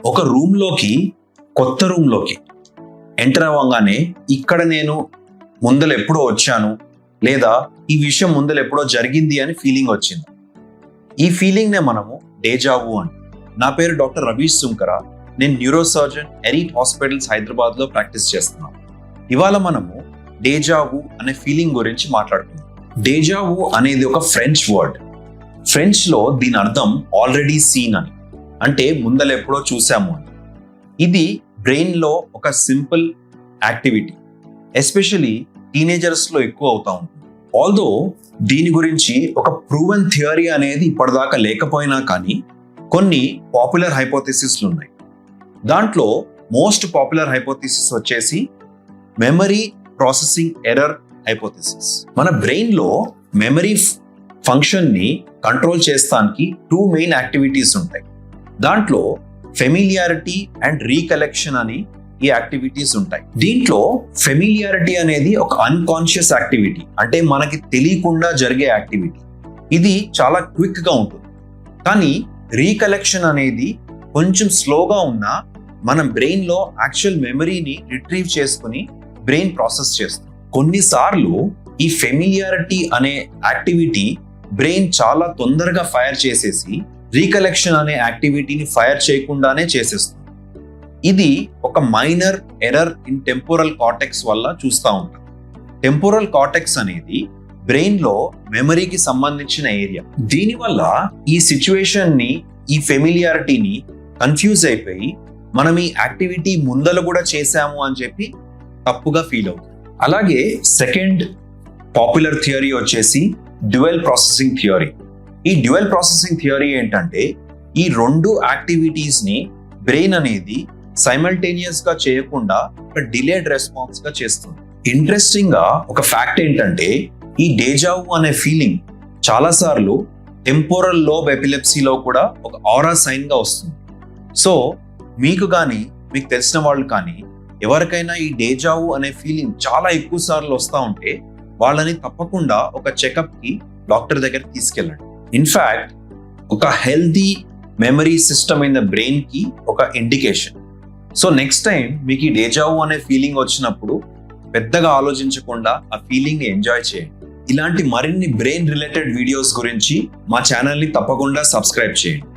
ఒక రూమ్లోకి కొత్త రూమ్లోకి ఎంటర్ అవ్వగానే ఇక్కడ నేను ముందలు ఎప్పుడో వచ్చాను లేదా ఈ విషయం ముందలు ఎప్పుడో జరిగింది అని ఫీలింగ్ వచ్చింది. ఈ ఫీలింగ్నే మనము డేజావు అని. నా పేరు డాక్టర్ రవీష్ సుంకర. నేను న్యూరోసర్జన్ ఎరీట్ హాస్పిటల్స్ హైదరాబాద్లో ప్రాక్టీస్ చేస్తున్నాను. ఇవాళ మనము డేజావు అనే ఫీలింగ్ గురించి మాట్లాడుకుందాం. డేజావు అనేది ఒక ఫ్రెంచ్ వర్డ్. ఫ్రెంచ్లో దీని అర్థం ఆల్రెడీ సీన్ అని, అంటే ముందలు ఎప్పుడో చూసాము అని. ఇది బ్రెయిన్లో ఒక సింపుల్ యాక్టివిటీ, ఎస్పెషలీ టీనేజర్స్లో ఎక్కువ అవుతా ఉంటుంది. ఆల్దో దీని గురించి ఒక ప్రూవెన్ థియరీ అనేది ఇప్పటిదాకా లేకపోయినా కానీ కొన్ని పాపులర్ హైపోథెసిస్లు ఉన్నాయి. దాంట్లో మోస్ట్ పాపులర్ హైపోథెసిస్ వచ్చేసి మెమరీ ప్రాసెసింగ్ ఎర్రర్ హైపోథెసిస్. మన బ్రెయిన్లో మెమరీ ఫంక్షన్ని కంట్రోల్ చేస్తానికి 2 మెయిన్ యాక్టివిటీస్ ఉంటాయి. దాంట్లో ఫెమిలియారిటీ అండ్ రీకలెక్షన్ అని ఈ యాక్టివిటీస్ ఉంటాయి. దీంట్లో ఫెమిలియారిటీ అనేది ఒక అన్కాన్షియస్ యాక్టివిటీ, అంటే మనకి తెలియకుండా జరిగే యాక్టివిటీ. ఇది చాలా క్విక్ గా ఉంటుంది. కానీ రీకలెక్షన్ అనేది కొంచెం స్లోగా ఉన్నా మన బ్రెయిన్ లో యాక్చువల్ మెమరీని రిట్రీవ్ చేసుకుని బ్రెయిన్ ప్రాసెస్ చేస్తుంది. కొన్నిసార్లు ఈ ఫెమిలియారిటీ అనే యాక్టివిటీ బ్రెయిన్ చాలా తొందరగా ఫైర్ చేసేసి రీకలెక్షన్ అనే యాక్టివిటీని ఫైర్ చేయకుండానే చేసేస్తుంది. ఇది ఒక minor error in temporal cortex వల్ల చూస్తూ ఉంటాం. టెంపోరల్ కార్టెక్స్ అనేది బ్రెయిన్ లో మెమరీకి సంబంధించిన ఏరియా. దీనివల్ల ఈ సిచ్యువేషన్ ని, ఈ ఫెమిలియారిటీని కన్ఫ్యూజ్ అయిపోయి మనం ఈ యాక్టివిటీ ముందల కూడా చేశాము అని చెప్పి తప్పుగా ఫీల్ అవుతుంది. అలాగే సెకండ్ పాపులర్ థియరీ వచ్చేసి డ్యూయల్ ప్రాసెసింగ్ థియరీ. ఈ డ్యూయల్ ప్రాసెసింగ్ థియరీ ఏంటంటే ఈ 2 యాక్టివిటీస్ ని బ్రెయిన్ అనేది సైమల్టేనియస్ గా చేయకుండా ఒక డిలేడ్ రెస్పాన్స్ గా చేస్తుంది. ఇంట్రెస్టింగ్ గా ఒక ఫ్యాక్ట్ ఏంటంటే ఈ డేజావు అనే ఫీలింగ్ చాలాసార్లు టెంపోరల్ లోబ్ ఎపిలెప్సీలో కూడా ఒక ఆరా సైన్ గా వస్తుంది. సో మీకు కానీ మీకు తెలిసిన వాళ్ళు కానీ ఎవరికైనా ఈ డేజావు అనే ఫీలింగ్ చాలా ఎక్కువ సార్లు వస్తూ ఉంటే వాళ్ళని తప్పకుండా ఒక చెకప్ కి డాక్టర్ దగ్గరికి తీసుకెళ్ళండి. ఇన్ఫాక్ట్ ఒక healthy memory system in the brain కి ఒక ఇండికేషన్. సో నెక్స్ట్ టైం మీకు ఈ డేజావు అనే ఫీలింగ్ వచ్చినప్పుడు పెద్దగా ఆలోచించకుండా ఆ ఫీలింగ్ ని ఎంజాయ్ చేయండి. ఇలాంటి మరిన్ని బ్రెయిన్ రిలేటెడ్ వీడియోస్ గురించి మా ఛానల్ని తప్పకుండా సబ్స్క్రైబ్ చేయండి.